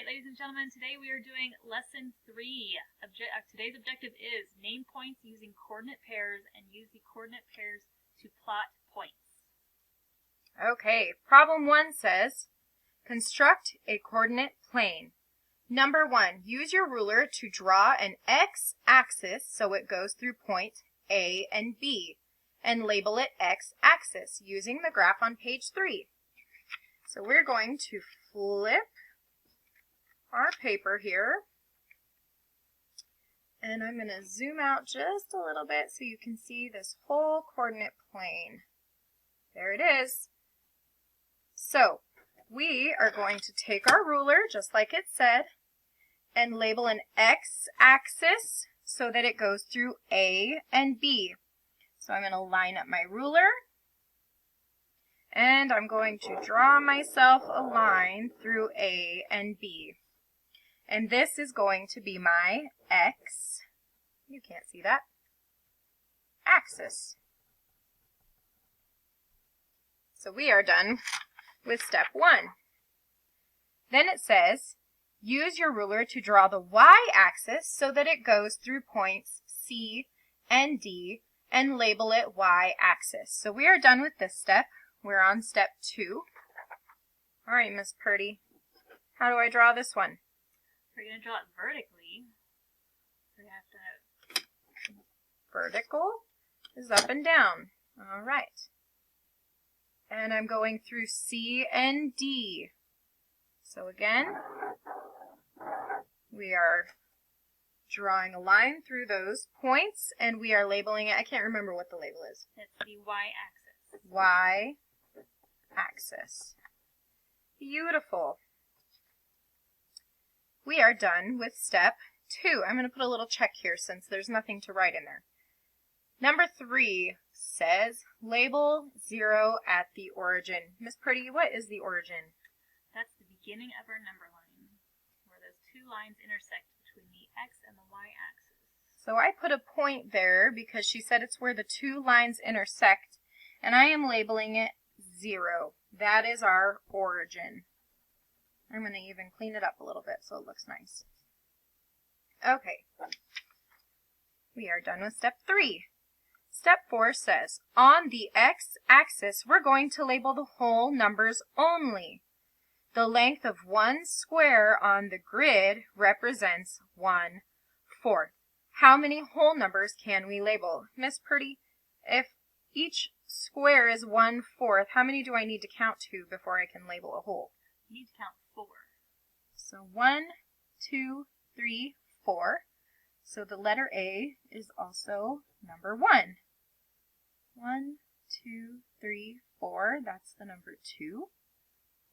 Alright, ladies and gentlemen, today we are doing lesson 3. Today's objective is name points using coordinate pairs and use the coordinate pairs to plot points. Okay, problem 1 says, construct a coordinate plane. Number 1, use your ruler to draw an x-axis so it goes through point A and B, and label it x-axis using the graph on page 3. So we're going to flip our paper here, and I'm going to zoom out just a little bit so you can see this whole coordinate plane. There it is. So we are going to take our ruler, just like it said, and label an x-axis so that it goes through A and B. So I'm going to line up my ruler, and I'm going to draw myself a line through A and B. And this is going to be my x, you can't see that, axis. So we are done with step 1. Then it says, use your ruler to draw the y-axis so that it goes through points C and D and label it y-axis. So we are done with this step. We're on step 2. All right, Miss Purdy, how do I draw this one? We're going to draw it vertically. So we have to... Vertical is up and down. All right. And I'm going through C and D. So again, we are drawing a line through those points, and we are labeling it. I can't remember what the label is. It's the y-axis. Y-axis. Beautiful. We are done with step 2. I'm going to put a little check here since there's nothing to write in there. Number 3 says, label 0 at the origin. Miss Purdy, what is the origin? That's the beginning of our number line, where those two lines intersect between the x and the y-axis. So I put a point there because she said it's where the two lines intersect, and I am labeling it 0. That is our origin. I'm going to even clean it up a little bit so it looks nice. Okay, we are done with step 3. Step 4 says, on the x-axis, we're going to label the whole numbers only. The length of one square on the grid represents 1/4. How many whole numbers can we label? Miss Purdy, if each square is 1/4, how many do I need to count to before I can label a whole? You need to count 4. So 1, 2, 3, 4. So the letter A is also number 1. 1, 2, 3, 4. That's the number 2.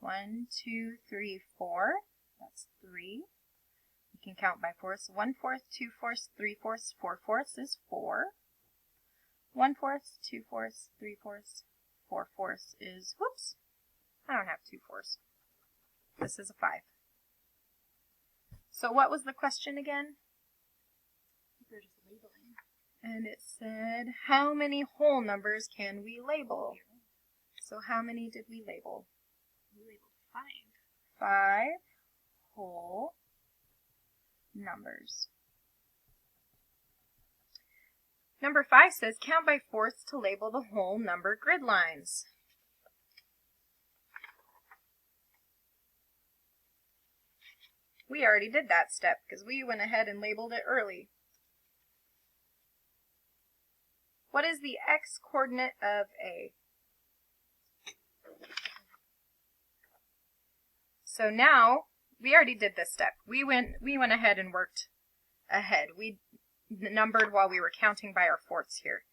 1, 2, 3, 4. That's 3. You can count by fourths. 1/4, 2/4, 3/4, 4/4 is 4. 1/4, 2/4, 3/4, 4/4 is, whoops, I don't have 2/4. This is a 5. So what was the question again? We're just labeling. And it said, how many whole numbers can we label? So how many did we label? We labeled 5. 5 whole numbers. Number 5 says, count by fourths to label the whole number grid lines. We already did that step because we went ahead and labeled it early. What is the x-coordinate of A? So now, we already did this step. We went ahead and worked ahead. We numbered while we were counting by our fourths here.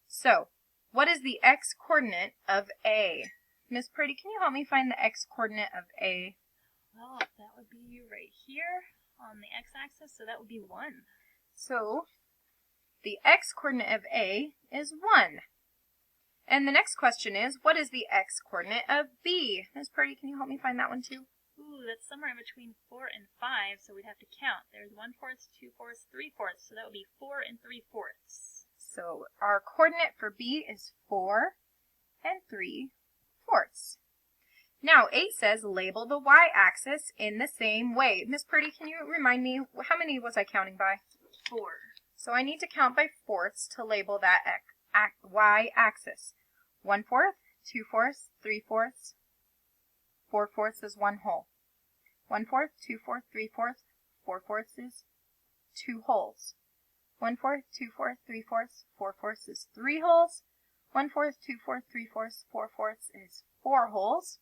So, what is the x-coordinate of A? Miss Purdy, can you help me find the x-coordinate of A? Well, that would be right here on the x-axis, so that would be 1. So, the x-coordinate of A is 1. And the next question is, what is the x-coordinate of B? Miss Purdy, can you help me find that one too? Ooh, that's somewhere in between 4 and 5, so we'd have to count. There's 1/4, 2/4, 3/4, so that would be 4 3/4. So our coordinate for B is 4 3/4. Now 8 says label the y-axis in the same way. Miss Purdy, can you remind me, how many was I counting by? 4. So I need to count by fourths to label that y-axis. 1/4, 2/4, 3/4, 4/4 is 1 whole. 1/4, 2/4, 3/4, 4/4 is 2 wholes. 1/4, 2/4, 3/4, 4/4 is 3 wholes. 1/4, 2/4, 3/4, 4/4 is 4 wholes.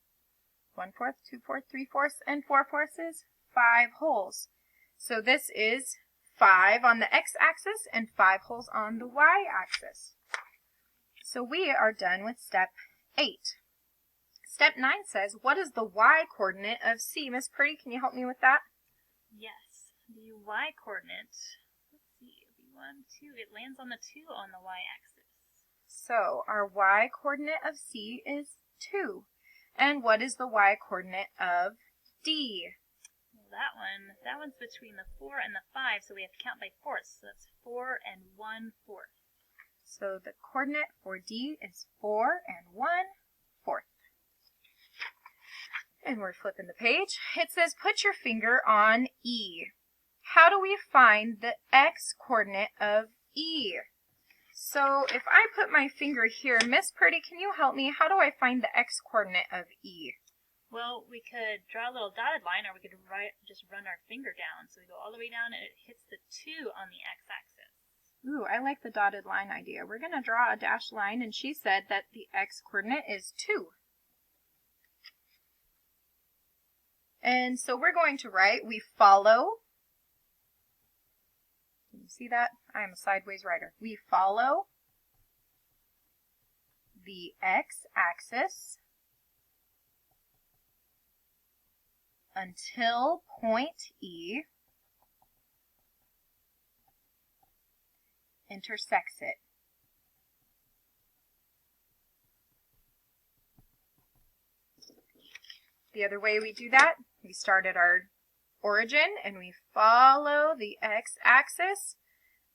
1/4, 2/4, 3/4, and 4/4 is 5 wholes. So this is 5 on the x-axis and 5 wholes on the y-axis. So we are done with step 8. Step 9 says, what is the y-coordinate of C? Miss Purdy, can you help me with that? Yes, the y-coordinate, let's see, it'll be 1, 2, it lands on the 2 on the y-axis. So our y-coordinate of C is 2. And what is the y-coordinate of D? Well, that one's between the 4 and the 5, so we have to count by fourths. So that's 4 and 1/4. So the coordinate for D is 4 and 1/4. And we're flipping the page. It says put your finger on E. How do we find the x-coordinate of E? So if I put my finger here, Miss Purdy, can you help me? How do I find the x-coordinate of E? Well, we could draw a little dotted line, or we could just run our finger down. So we go all the way down, and it hits the 2 on the x-axis. Ooh, I like the dotted line idea. We're going to draw a dashed line, and she said that the x-coordinate is 2. And so we're going to write, we follow. Can you see that? I am a sideways writer. We follow the x-axis until point E intersects it. The other way we do that, we start at our origin and we follow the x-axis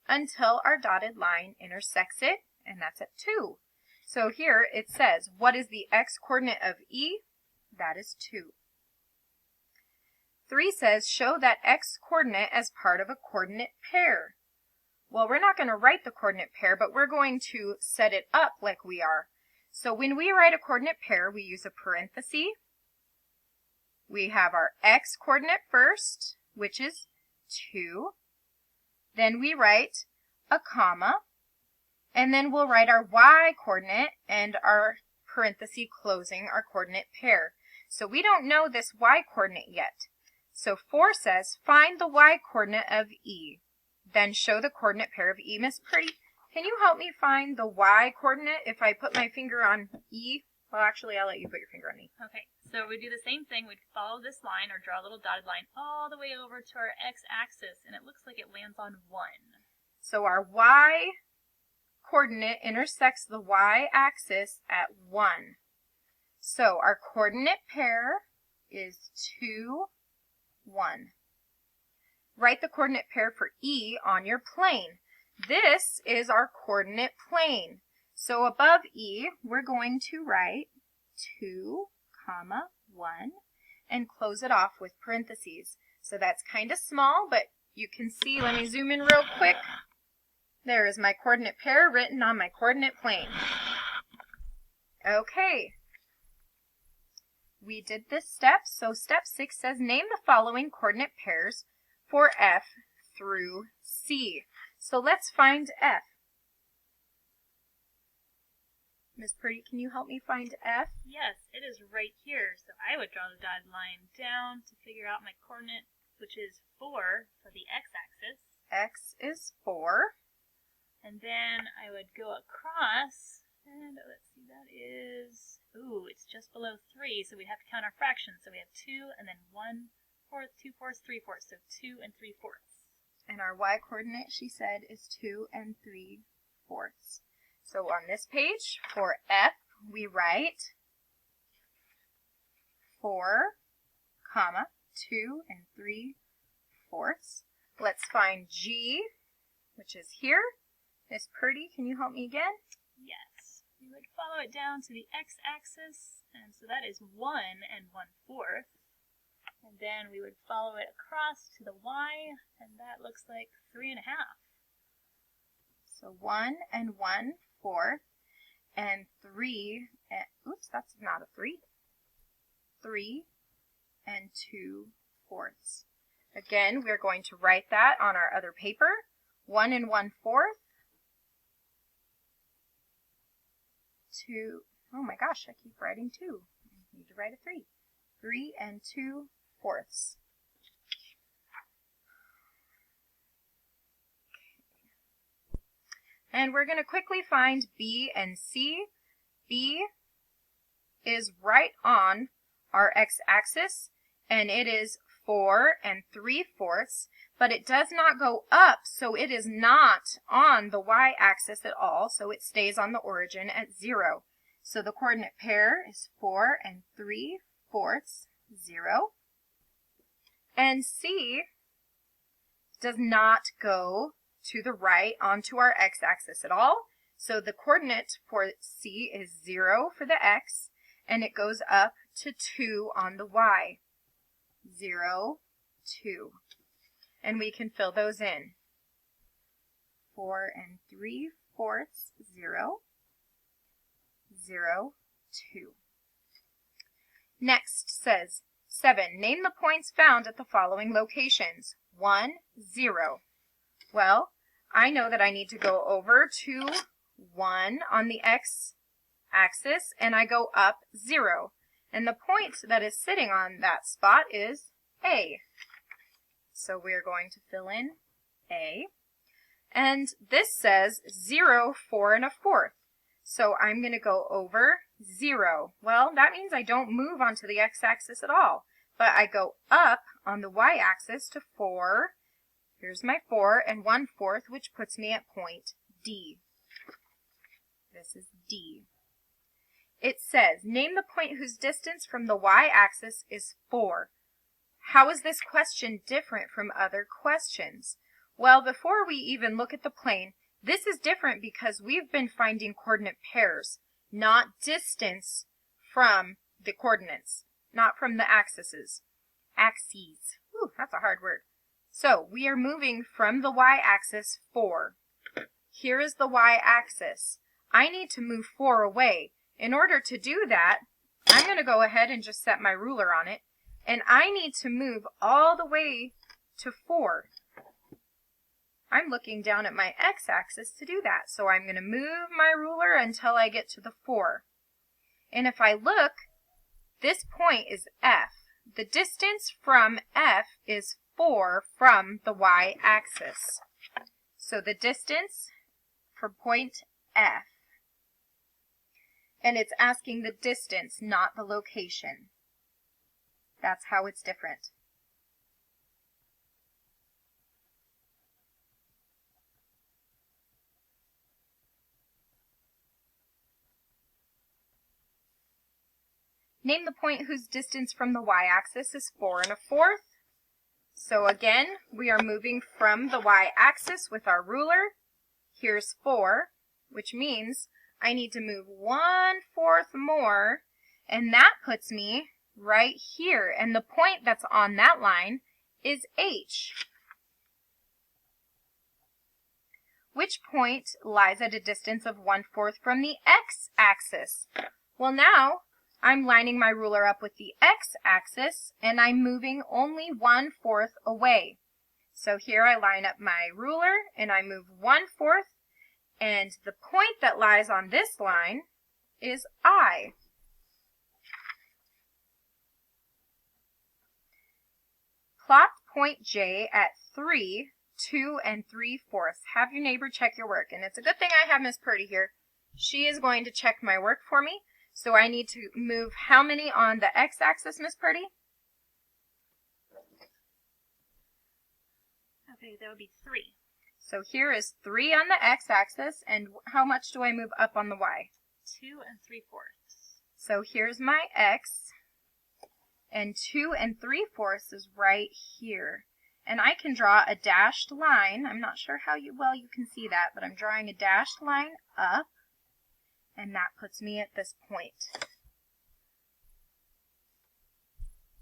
until our dotted line intersects it, and that's at 2. So here it says, what is the x-coordinate of E? That is 2. 3 says, show that x-coordinate as part of a coordinate pair. Well, we're not going to write the coordinate pair, but we're going to set it up like we are. So when we write a coordinate pair, we use a parenthesis. We have our x-coordinate first, which is 2. Then we write a comma, and then we'll write our y-coordinate and our parenthesis closing our coordinate pair. So we don't know this y-coordinate yet. So 4 says, find the y-coordinate of E. Then show the coordinate pair of E. Miss Purdy, can you help me find the y-coordinate if I put my finger on E? Well, actually, I'll let you put your finger on E. Okay, so we do the same thing. We'd follow this line or draw a little dotted line all the way over to our x-axis, and it looks like it lands on 1. So our y-coordinate intersects the y-axis at 1. So our coordinate pair is 2, 1. Write the coordinate pair for E on your plane. This is our coordinate plane. So above E, we're going to write 2, 1, and close it off with parentheses. So that's kind of small, but you can see, let me zoom in real quick. There is my coordinate pair written on my coordinate plane. Okay. We did this step, so step 6 says name the following coordinate pairs for F through C. So let's find F. Miss Purdy, can you help me find F? Yes, it is right here. So I would draw the dotted line down to figure out my coordinate, which is 4 for the x-axis. X is 4. And then I would go across, and let's see, that is, ooh, it's just below 3, so we'd have to count our fractions. So we have 2, and then 1/4, 2/4, 3/4, so 2 3/4. And our y-coordinate, she said, is 2 3/4. So on this page, for F, we write 4, 2 3/4. Let's find G, which is here. Miss Purdy, can you help me again? Yes, we would follow it down to the x-axis And so that is 1 1/4. And then we would follow it across to the y, and that looks like 3 1/2. So 1 1/4 and 3, oops, that's not a 3. 3 2/4. Again, we're going to write that on our other paper. 1 1/4. 2, oh my gosh, I keep writing 2. I need to write a 3. 3 2/4. And we're going to quickly find B and C. B is right on our x-axis, and it is 4 3/4, but it does not go up, so it is not on the y-axis at all, so it stays on the origin at 0. So the coordinate pair is 4 3/4, 0. And C does not go to the right onto our x-axis at all. So the coordinate for C is 0 for the x, and it goes up to 2 on the y. 0, 2. And we can fill those in. 4 3/4, 0, 0, 2. Next says 7. Name the points found at the following locations. 1, 0. Well, I know that I need to go over to 1 on the x-axis, and I go up 0. And the point that is sitting on that spot is A. So we're going to fill in A. And this says 0, 4 1/4. So I'm going to go over 0. Well, that means I don't move onto the x-axis at all, but I go up on the y-axis to 4. Here's my 4 1/4, which puts me at point D. This is D. It says, name the point whose distance from the y-axis is 4. How is this question different from other questions? Well, before we even look at the plane, this is different because we've been finding coordinate pairs, not distance from the coordinates, not from the axes. Axes. Ooh, that's a hard word. So we are moving from the y-axis 4. Here is the y-axis. I need to move 4 away. In order to do that, I'm going to go ahead and just set my ruler on it, and I need to move all the way to 4. I'm looking down at my x-axis to do that, so I'm going to move my ruler until I get to the 4. And if I look, this point is F. The distance from F is 4 from the y-axis. So the distance for point F. And it's asking the distance, not the location. That's how it's different. Name the point whose distance from the y-axis is 4 1/4. So again, we are moving from the y-axis with our ruler. Here's 4, which means I need to move 1/4 more, and that puts me right here. And the point that's on that line is H. Which point lies at a distance of 1/4 from the x-axis? Well, now I'm lining my ruler up with the x-axis, and I'm moving only 1/4 away. So here I line up my ruler, and I move 1/4, and the point that lies on this line is I. Plot point J at 3, 2 3/4. Have your neighbor check your work. And it's a good thing I have Miss Purdy here. She is going to check my work for me. So I need to move how many on the x-axis, Miss Purdy? Okay, that would be 3. So here is 3 on the x-axis, and how much do I move up on the y? 2 3/4. So here's my x, and 2 3/4 is right here. And I can draw a dashed line. I'm not sure how well you can see that, but I'm drawing a dashed line up, and that puts me at this point.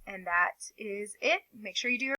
And that is it. Make sure you do your